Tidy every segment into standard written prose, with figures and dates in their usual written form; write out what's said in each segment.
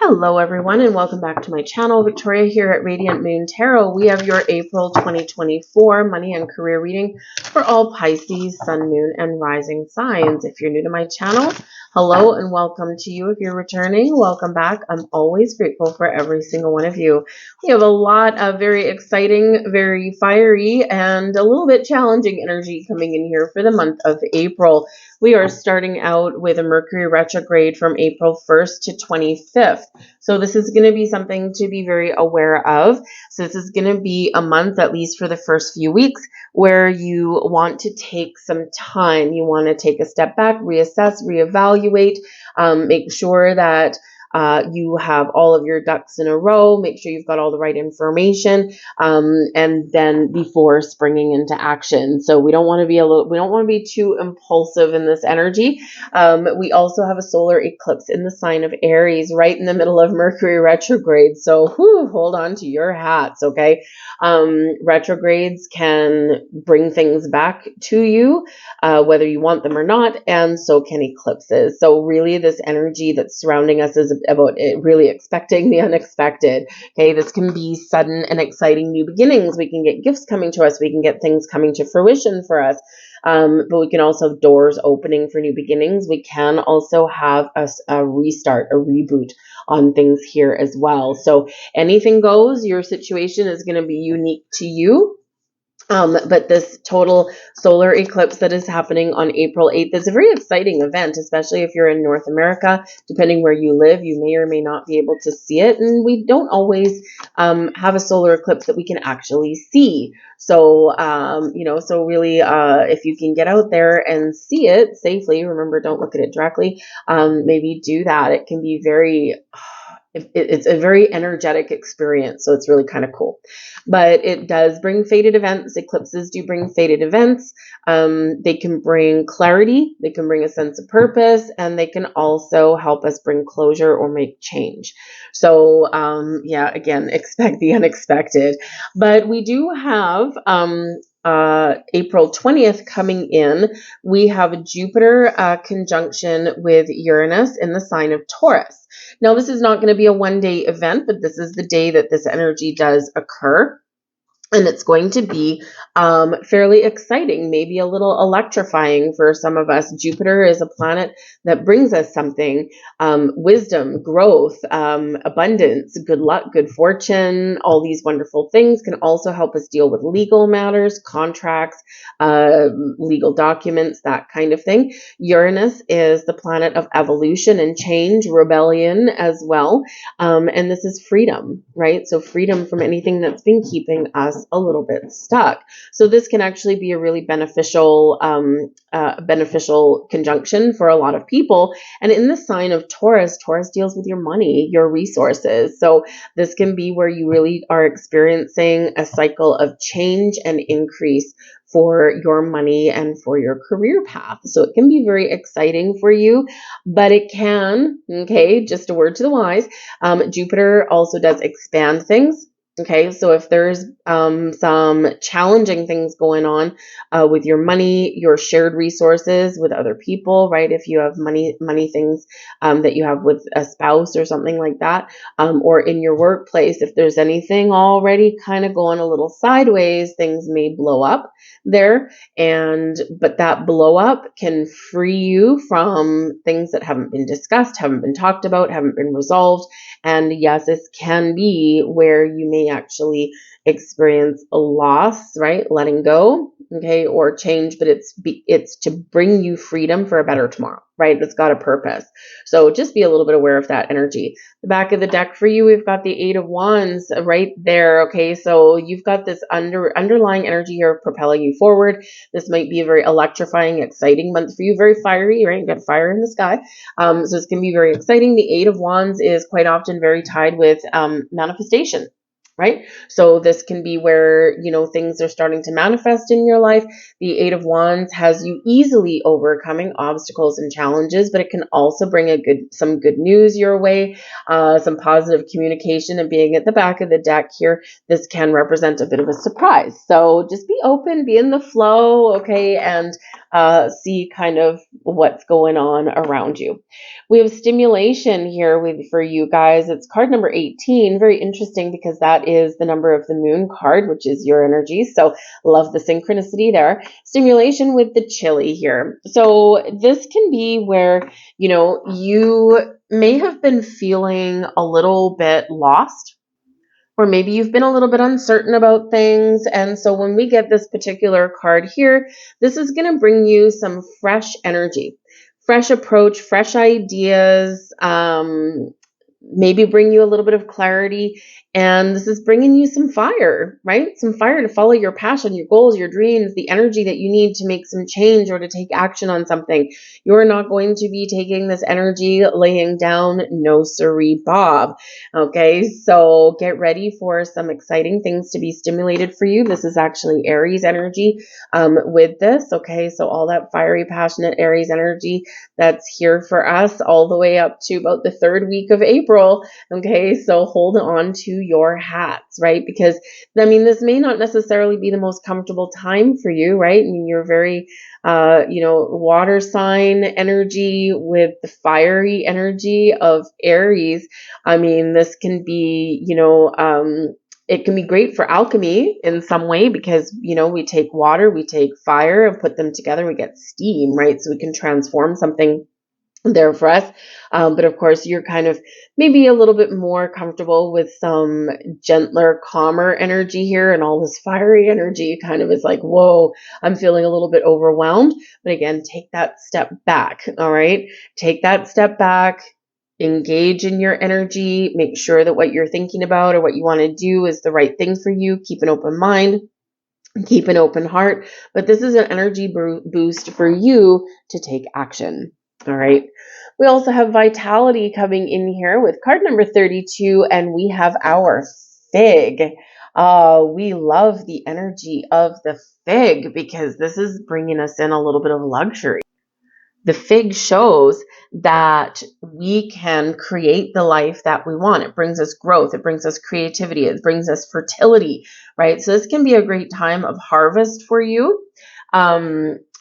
Hello everyone and welcome back to my channel. Victoria here at Radiant Moon Tarot. We have your April 2024 money and career reading for all Pisces, Sun, Moon, and Rising signs. If you're new to my channel, hello and welcome to you. If you're returning, welcome back. I'm always grateful for every single one of you. We have a lot of very exciting, very fiery, and a little bit challenging energy coming in here for the month of April. We are starting out with a Mercury retrograde from April 1st to 25th. So this is going to be something to be very aware of. So this is going to be a month, at least for the first few weeks, where you want to take some time. You want to take a step back, reassess, reevaluate, make sure that you have all of your ducks in a row, make sure you've got all the right information, and then before springing into action. So we don't want to be too impulsive in this energy. We also have a solar eclipse in the sign of Aries right in the middle of Mercury retrograde. So hold on to your hats, okay? Retrogrades can bring things back to you, whether you want them or not, and so can eclipses. So really this energy that's surrounding us is about it, really expecting the unexpected. Okay, this can be sudden and exciting new beginnings. We can get gifts coming to us. We can get things coming to fruition for us. But we can also have doors opening for new beginnings. We can also have a restart, a reboot on things here as well. So anything goes. Your situation is going to be unique to you. But this total solar eclipse that is happening on April 8th is a very exciting event, especially if you're in North America. Depending where you live, you may or may not be able to see it. And we don't always have a solar eclipse that we can actually see. So, so really, if you can get out there and see it safely, remember, don't look at it directly, maybe do that. It can be it's a very energetic experience, so it's really kind of cool. But it does bring fated events. Eclipses do bring fated events. They can bring clarity, they can bring a sense of purpose, and they can also help us bring closure or make change. So again, expect the unexpected. But we do have April 20th coming in. We have Jupiter conjunction with Uranus in the sign of Taurus. Now, this is not going to be a one-day event, but this is the day that this energy does occur. And it's going to be fairly exciting, maybe a little electrifying for some of us. Jupiter is a planet that brings us something, wisdom, growth, abundance, good luck, good fortune. All these wonderful things can also help us deal with legal matters, contracts, legal documents, that kind of thing. Uranus is the planet of evolution and change, rebellion as well. And this is freedom, right? So freedom from anything that's been keeping us a little bit stuck. So this can actually be a really beneficial conjunction for a lot of people. And in the sign of Taurus, Taurus deals with your money, your resources. So this can be where you really are experiencing a cycle of change and increase for your money and for your career path. So it can be very exciting for you, but it can, okay, just a word to the wise, Jupiter also does expand things. Okay, so if there's some challenging things going on with your money, your shared resources with other people, right? If you have money things that you have with a spouse or something like that, or in your workplace, if there's anything already kind of going a little sideways, things may blow up there. But that blow up can free you from things that haven't been discussed, haven't been talked about, haven't been resolved. And yes, this can be where you may actually experience a loss, right? Letting go, okay, or change, but it's to bring you freedom for a better tomorrow, right? It's got a purpose. So just be a little bit aware of that energy. The back of the deck for you, we've got the Eight of Wands right there, okay? So you've got this underlying energy here propelling you forward. This might be a very electrifying, exciting month for you, very fiery, right? You've got fire in the sky. So it's going to be very exciting. The Eight of Wands is quite often very tied with manifestation. right? So this can be where, things are starting to manifest in your life. The Eight of Wands has you easily overcoming obstacles and challenges, but it can also bring some good news your way, some positive communication. And being at the back of the deck here, this can represent a bit of a surprise. So just be open, be in the flow, okay, and see kind of what's going on around you. We have stimulation here for you guys. It's card number 18. Very interesting because that is the number of the moon card, which is your energy. So love the synchronicity there. Stimulation with the chili here. So this can be where, you may have been feeling a little bit lost, or maybe you've been a little bit uncertain about things. And so when we get this particular card here, this is going to bring you some fresh energy, fresh approach, fresh ideas, maybe bring you a little bit of clarity. And this is bringing you some fire, right? Some fire to follow your passion, your goals, your dreams, the energy that you need to make some change or to take action on something. You're not going to be taking this energy laying down, no siree, Bob. Okay, so get ready for some exciting things to be stimulated for you. This is actually Aries energy with this. Okay, so all that fiery, passionate Aries energy that's here for us all the way up to about the third week of April. Okay, so hold on to your hats, right? Because, this may not necessarily be the most comfortable time for you, right? You're very, water sign energy with the fiery energy of Aries. This can be, it can be great for alchemy in some way because, we take water, we take fire and put them together, we get steam, right? So we can transform something there for us. But of course, you're kind of maybe a little bit more comfortable with some gentler, calmer energy here, and all this fiery energy kind of is like, whoa, I'm feeling a little bit overwhelmed. But again, take that step back. All right. Take that step back. Engage in your energy. Make sure that what you're thinking about or what you want to do is the right thing for you. Keep an open mind. Keep an open heart. But this is an energy boost for you to take action. All right. We also have vitality coming in here with card number 32, and we have our fig. We love the energy of the fig because this is bringing us in a little bit of luxury. The fig shows that we can create the life that we want. It brings us growth. It brings us creativity. It brings us fertility, right? So this can be a great time of harvest for you.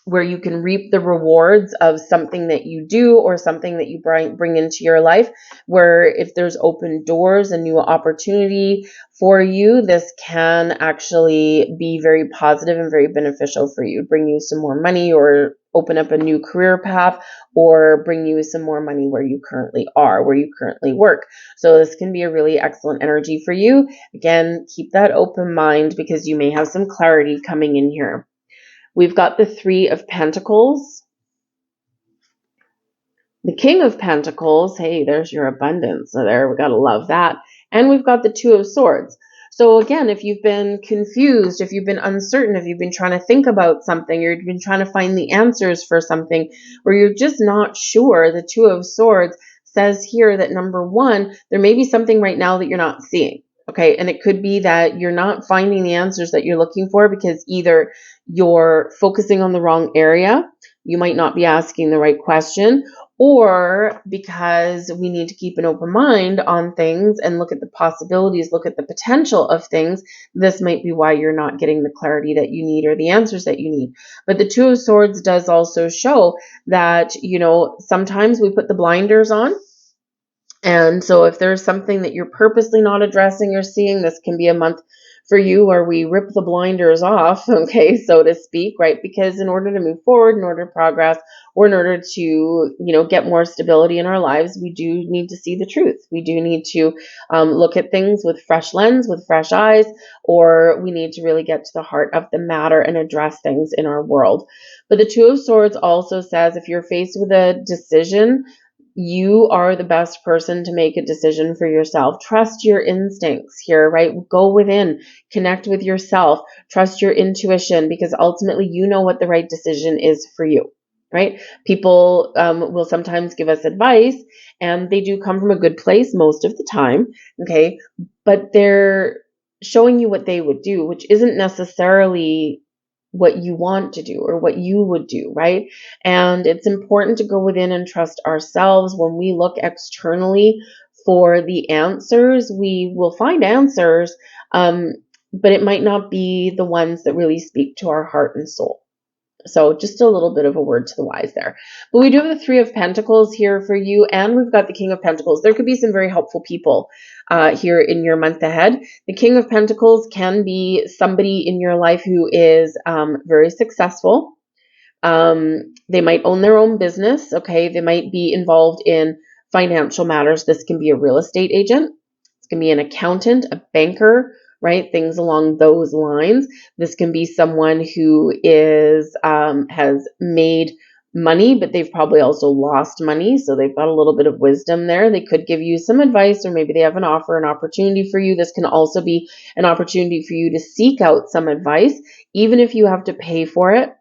Where you can reap the rewards of something that you do or something that you bring into your life, where if there's open doors, a new opportunity for you, this can actually be very positive and very beneficial for you, bring you some more money or open up a new career path or bring you some more money where you currently are, where you currently work. So this can be a really excellent energy for you. Again, keep that open mind because you may have some clarity coming in here. We've got the Three of Pentacles, the King of Pentacles. Hey, there's your abundance. So there, we got to love that. And we've got the Two of Swords. So again, if you've been confused, if you've been uncertain, if you've been trying to think about something, you've been trying to find the answers for something, or you're just not sure, the Two of Swords says here that number one, there may be something right now that you're not seeing. Okay, and it could be that you're not finding the answers that you're looking for because either you're focusing on the wrong area, you might not be asking the right question, or because we need to keep an open mind on things and look at the possibilities, look at the potential of things. This might be why you're not getting the clarity that you need or the answers that you need. But the Two of Swords does also show that, sometimes we put the blinders on. And so if there's something that you're purposely not addressing or seeing, this can be a month for you where we rip the blinders off, okay, so to speak, right? Because in order to move forward, in order to progress, or in order to, get more stability in our lives, we do need to see the truth. We do need to look at things with fresh lens, with fresh eyes, or we need to really get to the heart of the matter and address things in our world. But the Two of Swords also says if you're faced with a decision, you are the best person to make a decision for yourself. Trust your instincts here, right? Go within, connect with yourself, trust your intuition, because ultimately you know what the right decision is for you, right? People will sometimes give us advice, and they do come from a good place most of the time, okay? But they're showing you what they would do, which isn't necessarily what you want to do or what you would do, right? And it's important to go within and trust ourselves. When we look externally for the answers, we will find answers, but it might not be the ones that really speak to our heart and soul. So just a little bit of a word to the wise there. But we do have the Three of Pentacles here for you, and we've got the King of Pentacles. There could be some very helpful people here in your month ahead. The King of Pentacles can be somebody in your life who is very successful. They might own their own business, okay? They might be involved in financial matters. This can be a real estate agent. This can be an accountant, a banker, right? Things along those lines. This can be someone who is has made money, but they've probably also lost money, so they've got a little bit of wisdom there. They could give you some advice, or maybe they have an offer, an opportunity for you. This can also be an opportunity for you to seek out some advice, even if you have to pay for it.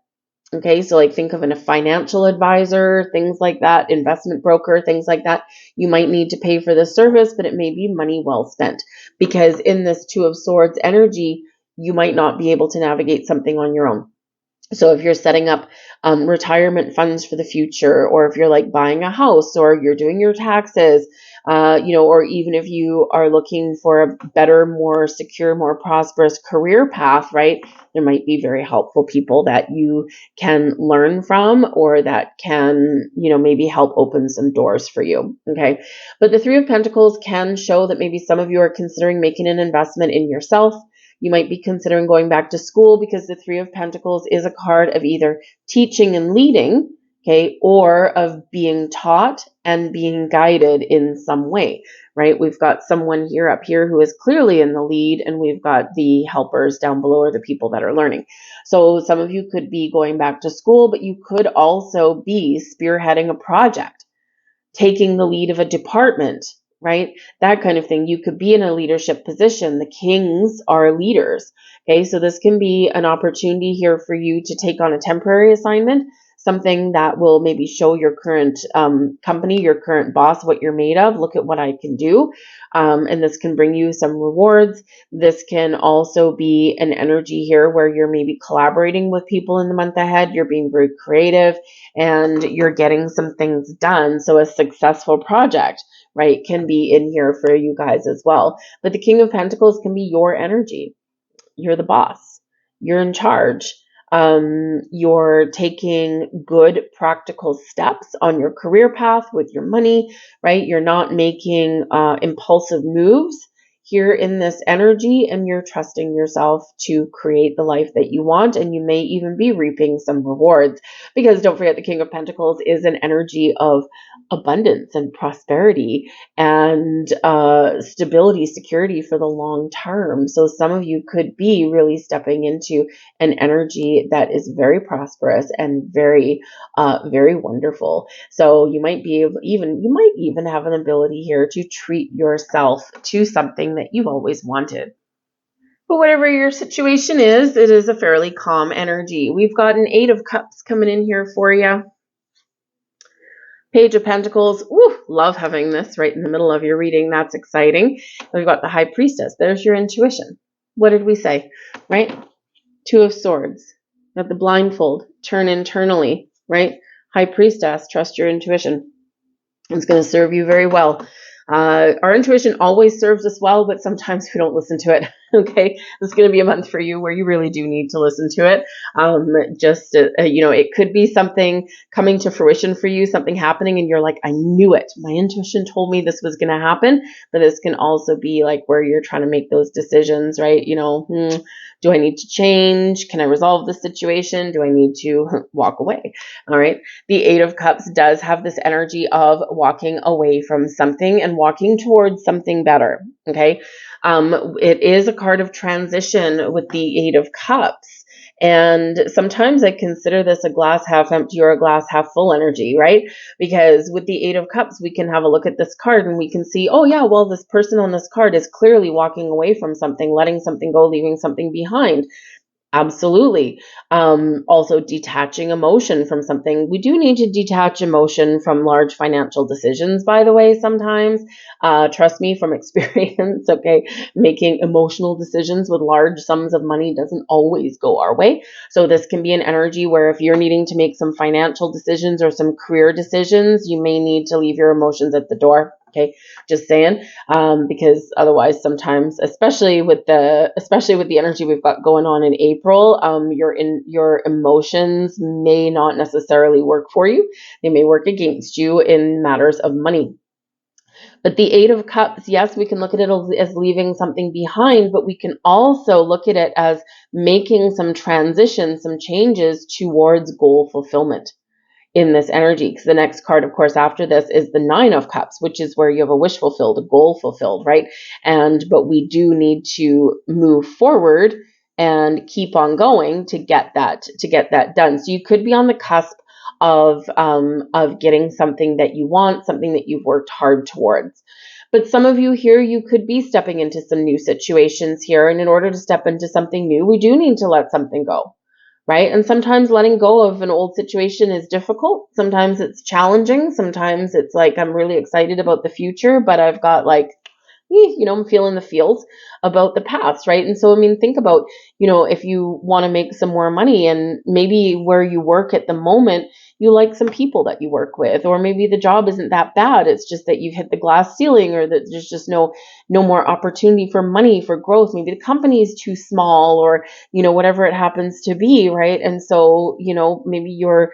Okay, so like think of a financial advisor, things like that, investment broker, things like that. You might need to pay for this service, but it may be money well spent, because in this Two of Swords energy, you might not be able to navigate something on your own. So if you're setting up retirement funds for the future, or if you're like buying a house, or you're doing your taxes, or even if you are looking for a better, more secure, more prosperous career path, right? There might be very helpful people that you can learn from, or that can, maybe help open some doors for you. Okay. But the Three of Pentacles can show that maybe some of you are considering making an investment in yourself. You might be considering going back to school, because the Three of Pentacles is a card of either teaching and leading, okay, or of being taught and being guided in some way, right? We've got someone here up here who is clearly in the lead, and we've got the helpers down below, or the people that are learning. So some of you could be going back to school, but you could also be spearheading a project, taking the lead of a department, right? That kind of thing. You could be in a leadership position. The kings are leaders. Okay, so this can be an opportunity here for you to take on a temporary assignment, something that will maybe show your current company, your current boss, what you're made of. Look at what I can do. And this can bring you some rewards. This can also be an energy here where you're maybe collaborating with people in the month ahead. You're being very creative and you're getting some things done. So a successful project, right, can be in here for you guys as well. But the King of Pentacles can be your energy. You're the boss. You're in charge. You're taking good practical steps on your career path with your money, right? You're not making impulsive moves here in this energy, and you're trusting yourself to create the life that you want, and you may even be reaping some rewards, because don't forget, the King of Pentacles is an energy of abundance and prosperity and stability, security for the long term. So some of you could be really stepping into an energy that is very prosperous and very, very wonderful. So you might be able, you might even have an ability here to treat yourself to something that you've always wanted. But whatever your situation is, it is a fairly calm energy. We've got an Eight of Cups coming in here for you. Page of Pentacles. Woo, love having this right in the middle of your reading. That's exciting. We've got the High Priestess. There's your intuition. What did we say, right? Two of Swords. Got the blindfold. Turn internally, right? High Priestess. Trust your intuition. It's going to serve you very well. Our intuition always serves us well, but sometimes we don't listen to it. Okay, this is going to be a month for you where you really do need to listen to it. It could be something coming to fruition for you, something happening, and you're like, I knew it. My intuition told me this was going to happen. But this can also be like where you're trying to make those decisions, right? Do I need to change? Can I resolve the situation? Do I need to walk away? All right. The Eight of Cups does have this energy of walking away from something and walking towards something better. Okay. It is a card of transition with the Eight of Cups. And sometimes I consider this a glass half empty or a glass half full energy, right? Because with the Eight of Cups, we can have a look at this card and we can see, oh yeah, well, this person on this card is clearly walking away from something, letting something go, leaving something behind. Absolutely. Also, detaching emotion from something. We do need to detach emotion from large financial decisions, by the way, sometimes. Trust me from experience, okay? Making emotional decisions with large sums of money doesn't always go our way. So, this can be an energy where if you're needing to make some financial decisions or some career decisions, you may need to leave your emotions at the door. Okay, just saying, because otherwise, sometimes, especially with the energy we've got going on in April, your emotions may not necessarily work for you. They may work against you in matters of money. But the Eight of Cups, yes, we can look at it as leaving something behind, but we can also look at it as making some transition, some changes towards goal fulfillment in this energy, because the next card, of course, after this is the Nine of Cups, which is where you have a wish fulfilled, a goal fulfilled, right? But we do need to move forward and keep on going to get that done. So you could be on the cusp of getting something that you want, something that you've worked hard towards. But some of you here, you could be stepping into some new situations here, and in order to step into something new, we do need to let something go. Right? And sometimes letting go of an old situation is difficult. Sometimes it's challenging. Sometimes it's like, I'm really excited about the future, but I've got like, I'm feeling the feels about the past, right? And so, I mean, think about, if you want to make some more money and maybe where you work at the moment, you like some people that you work with, or maybe the job isn't that bad. It's just that you've hit the glass ceiling, or that there's just no more opportunity for money, for growth. Maybe the company is too small, or, whatever it happens to be, right? And so, maybe your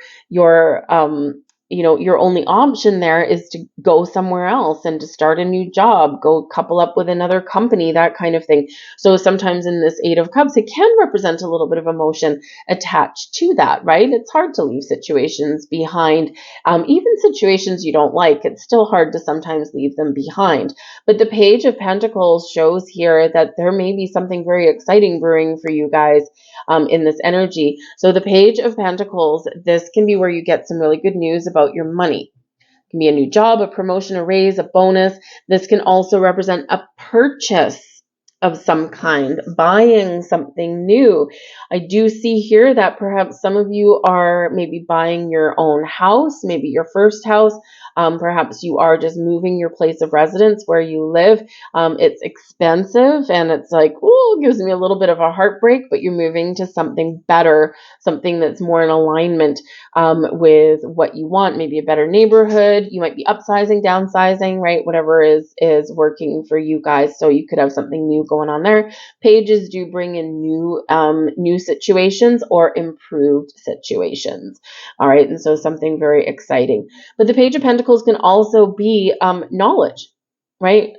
only option there is to go somewhere else and to start a new job, go couple up with another company, that kind of thing. So sometimes in this Eight of Cups, it can represent a little bit of emotion attached to that, right? It's hard to leave situations behind. Even situations you don't like, it's still hard to sometimes leave them behind. But the Page of Pentacles shows here that there may be something very exciting brewing for you guys in this energy. So the Page of Pentacles, this can be where you get some really good news about your money. It can be a new job, a promotion, a raise, a bonus. This can also represent a purchase of some kind, buying something new. I do see here that perhaps some of you are maybe buying your own house, maybe your first house. Perhaps you are just moving your place of residence where you live. It's expensive and it's like, ooh, it gives me a little bit of a heartbreak, but you're moving to something better, something that's more in alignment with what you want, maybe a better neighborhood. You might be upsizing, downsizing, right? Whatever is working for you guys. So you could have something new going on there. Pages do bring in new situations or improved situations. All right, and so something very exciting. But the Page of Pentacles can also be knowledge. Right?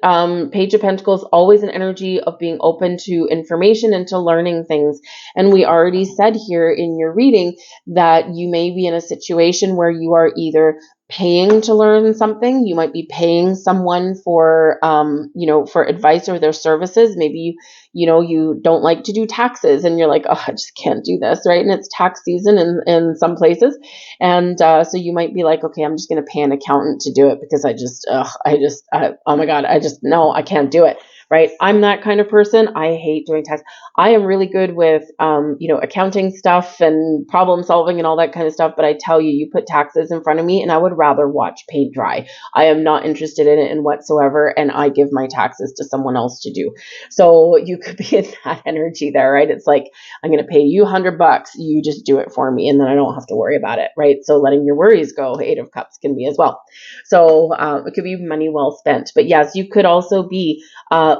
Page of Pentacles, always an energy of being open to information and to learning things. And we already said here in your reading that you may be in a situation where you are either paying to learn something. You might be paying someone for, for advice or their services. Maybe you don't like to do taxes and you're like, oh, I just can't do this, right? And it's tax season in some places. And so you might be like, okay, I'm just going to pay an accountant to do it because oh my God, no, I can't do it. Right? I'm that kind of person. I hate doing tax. I am really good with, accounting stuff and problem solving and all that kind of stuff. But I tell you, you put taxes in front of me and I would rather watch paint dry. I am not interested in it in whatsoever. And I give my taxes to someone else to do. So you could be in that energy there, right? It's like, I'm going to pay you $100. You just do it for me. And then I don't have to worry about it. Right? So letting your worries go, Eight of Cups can be as well. So it could be money well spent. But yes, you could also be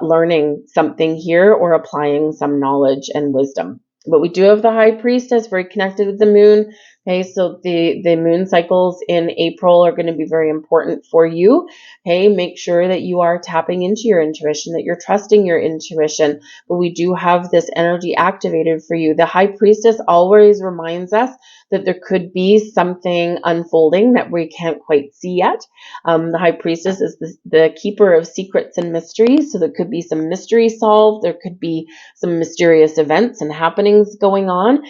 learning something here or applying some knowledge and wisdom. But we do have the High Priestess very connected with the moon. Okay, so the moon cycles in April are going to be very important for you. Okay, make sure that you are tapping into your intuition, that you're trusting your intuition. But we do have this energy activated for you. The High Priestess always reminds us that there could be something unfolding that we can't quite see yet. The High Priestess is the keeper of secrets and mysteries. So there could be some mystery solved. There could be some mysterious events and happenings going on.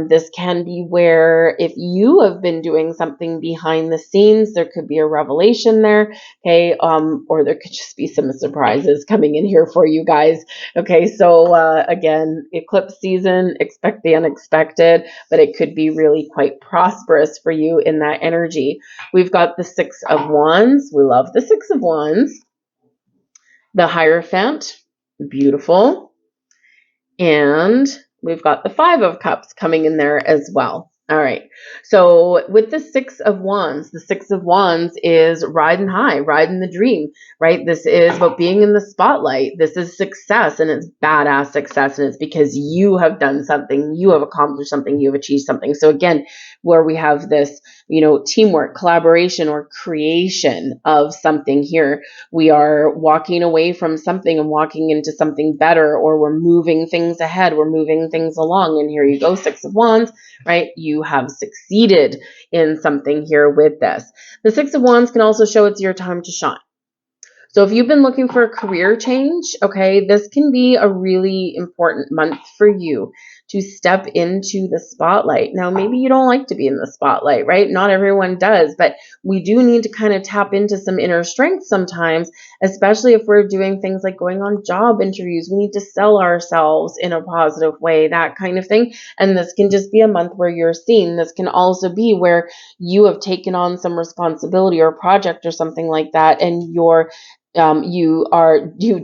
This can be where where if you have been doing something behind the scenes, there could be a revelation there, okay, or there could just be some surprises coming in here for you guys, okay. So again, eclipse season, expect the unexpected, but it could be really quite prosperous for you in that energy. We've got the Six of Wands. We love the Six of Wands. The Hierophant, beautiful. And we've got the Five of Cups coming in there as well. All right. So with the Six of Wands is riding high, riding the dream, right? This is about being in the spotlight. This is success, and it's badass success. And it's because you have done something, you have accomplished something, you have achieved something. So again, where we have this, teamwork, collaboration, or creation of something here, we are walking away from something and walking into something better, or we're moving things ahead, we're moving things along. And here you go, Six of Wands, right? You have succeeded in something here with this. The Six of Wands can also show it's your time to shine. So if you've been looking for a career change, okay, this can be a really important month for you to step into the spotlight. Now, maybe you don't like to be in the spotlight, right? Not everyone does, but we do need to kind of tap into some inner strength sometimes, especially if we're doing things like going on job interviews. We need to sell ourselves in a positive way, that kind of thing. And this can just be a month where you're seen. This can also be where you have taken on some responsibility or project or something like that, and you've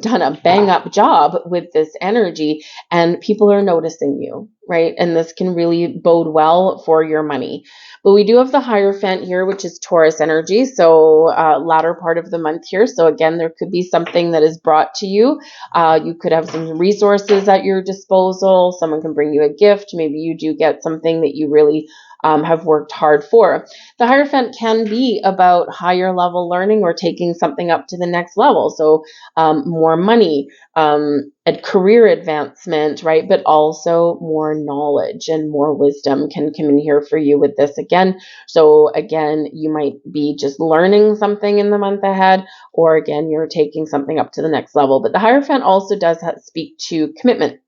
done a bang up job with this energy, and people are noticing you, right? And this can really bode well for your money. But we do have the Hierophant here, which is Taurus energy. So latter part of the month here. So again, there could be something that is brought to you. You could have some resources at your disposal. Someone can bring you a gift. Maybe you do get something that you really have worked hard for. The Hierophant can be about higher level learning or taking something up to the next level. So more money, a career advancement, right? But also more knowledge and more wisdom can come in here for you with this again. So again, you might be just learning something in the month ahead, or again, you're taking something up to the next level. But the Hierophant also does speak to commitment.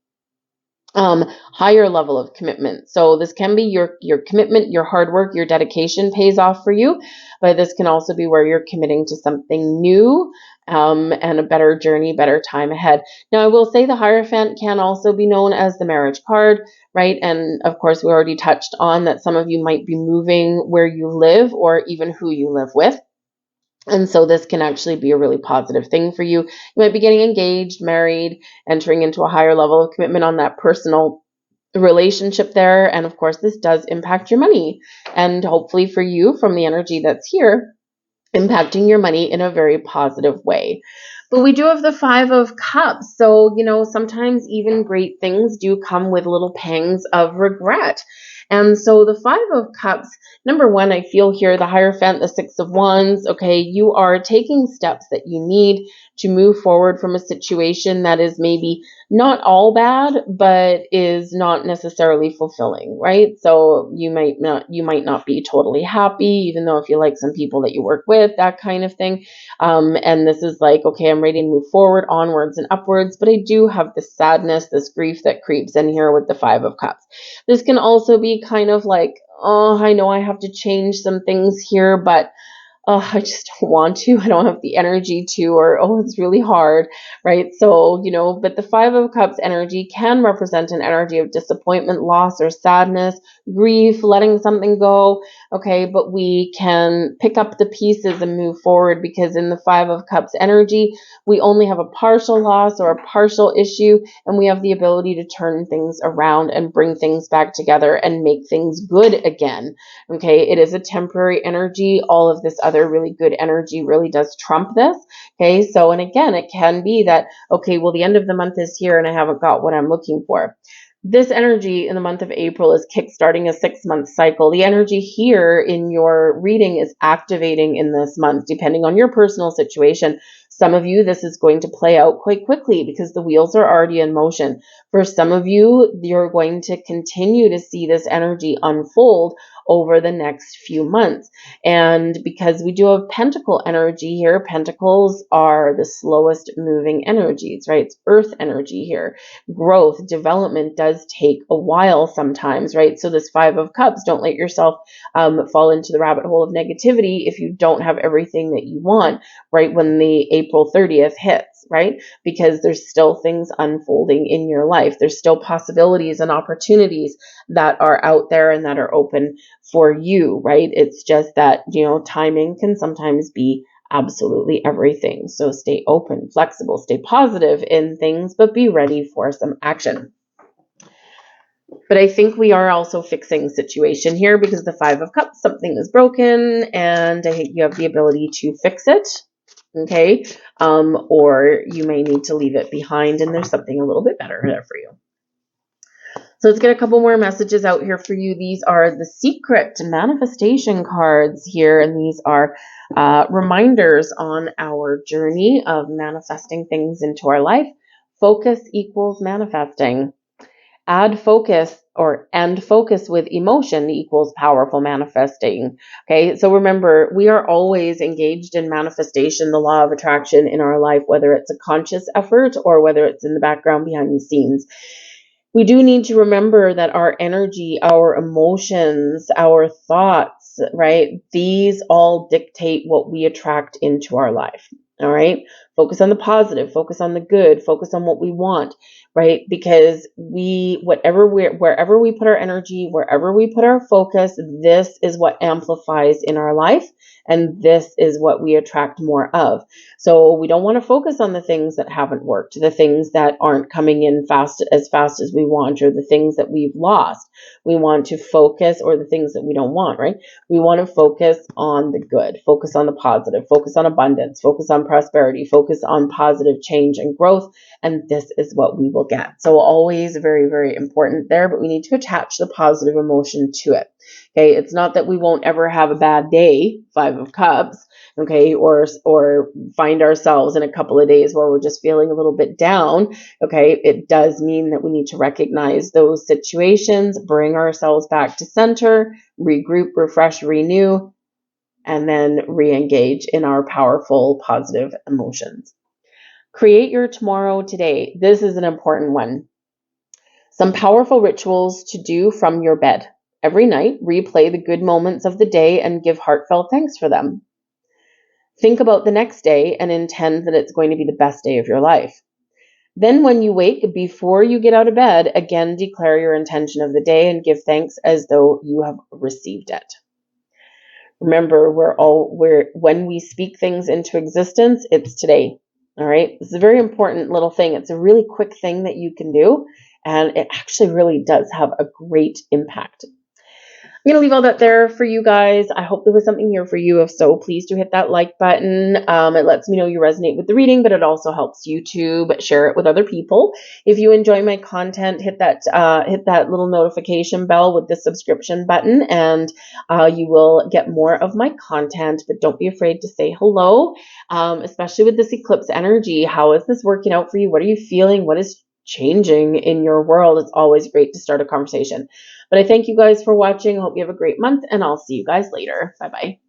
Higher level of commitment. So this can be your commitment, your hard work, your dedication pays off for you, but this can also be where you're committing to something new, and a better journey, better time ahead. Now, I will say the Hierophant can also be known as the marriage card, right? And of course, we already touched on that some of you might be moving where you live or even who you live with. And so this can actually be a really positive thing for you. You might be getting engaged, married, entering into a higher level of commitment on that personal relationship there. And of course, this does impact your money. And hopefully for you, from the energy that's here, impacting your money in a very positive way. But we do have the Five of Cups. So, sometimes even great things do come with little pangs of regret. And so the Five of Cups, number one, I feel here, the Hierophant, the Six of Wands, okay, you are taking steps that you need to move forward from a situation that is maybe not all bad, but is not necessarily fulfilling, right? So you might not be totally happy, even though if you like some people that you work with, that kind of thing. And this is like, okay, I'm ready to move forward, onwards and upwards, but I do have this sadness, this grief that creeps in here with the Five of Cups. This can also be kind of like, oh, I know I have to change some things here, but I just don't want to. I don't have the energy to, or, oh, it's really hard, right? So, but the Five of Cups energy can represent an energy of disappointment, loss, or sadness, grief, letting something go, okay? But we can pick up the pieces and move forward, because in the Five of Cups energy, we only have a partial loss or a partial issue, and we have the ability to turn things around and bring things back together and make things good again, okay? It is a temporary energy. All of this other really good energy really does trump this, okay? So, and again, it can be that, okay, well, the end of the month is here and I haven't got what I'm looking for. This energy in the month of April is kickstarting a 6-month cycle. The energy here in your reading is activating in this month, depending on your personal situation. Some of you, this is going to play out quite quickly because the wheels are already in motion. For some of you, you're going to continue to see this energy unfold over the next few months. And because we do have pentacle energy here, pentacles are the slowest moving energies, right? It's earth energy here. Growth, development does take a while sometimes, right? So this Five of Cups, don't let yourself fall into the rabbit hole of negativity if you don't have everything that you want right when the April 30th hits, right? Because there's still things unfolding in your life. There's still possibilities and opportunities that are out there and that are open for you, right? It's just that, timing can sometimes be absolutely everything. So stay open, flexible, stay positive in things, but be ready for some action. But I think we are also fixing the situation here because the Five of Cups, something is broken, and I think you have the ability to fix it. Okay. Or you may need to leave it behind and there's something a little bit better there for you. So let's get a couple more messages out here for you. These are the secret manifestation cards here, and these are reminders on our journey of manifesting things into our life. Focus equals manifesting. Add focus and focus with emotion equals powerful manifesting. Okay, so remember, we are always engaged in manifestation, the law of attraction in our life, whether it's a conscious effort or whether it's in the background behind the scenes. We do need to remember that our energy, our emotions, our thoughts, right? These all dictate what we attract into our life. All right. Focus on the positive, focus on the good, focus on what we want, right? Because wherever we put our energy, wherever we put our focus, this is what amplifies in our life. And this is what we attract more of. So we don't want to focus on the things that haven't worked, the things that aren't coming in fast as we want, or the things that we've lost. We want to focus, or the things that we don't want, right? We want to focus on the good, focus on the positive, focus on abundance, focus on prosperity, focus on positive change and growth. And this is what we will get. So always very, very important there, but we need to attach the positive emotion to it. Okay, it's not that we won't ever have a bad day, Five of Cups, okay, or find ourselves in a couple of days where we're just feeling a little bit down. Okay, it does mean that we need to recognize those situations, bring ourselves back to center, regroup, refresh, renew, and then re-engage in our powerful, positive emotions. Create your tomorrow today. This is an important one. Some powerful rituals to do from your bed. Every night, replay the good moments of the day and give heartfelt thanks for them. Think about the next day and intend that it's going to be the best day of your life. Then when you wake, before you get out of bed, again declare your intention of the day and give thanks as though you have received it. Remember, when we speak things into existence, it's today. All right. This is a very important little thing. It's a really quick thing that you can do, and it actually really does have a great impact. I'm going to leave all that there for you guys. I hope there was something here for you. If so, please do hit that like button. It lets me know you resonate with the reading, but it also helps YouTube share it with other people. If you enjoy my content, hit that little notification bell with the subscription button, and you will get more of my content. But don't be afraid to say hello, especially with this eclipse energy. How is this working out for you? What are you feeling? What is changing in your world? It's always great to start a conversation. But I thank you guys for watching. I hope you have a great month, and I'll see you guys later. Bye-bye.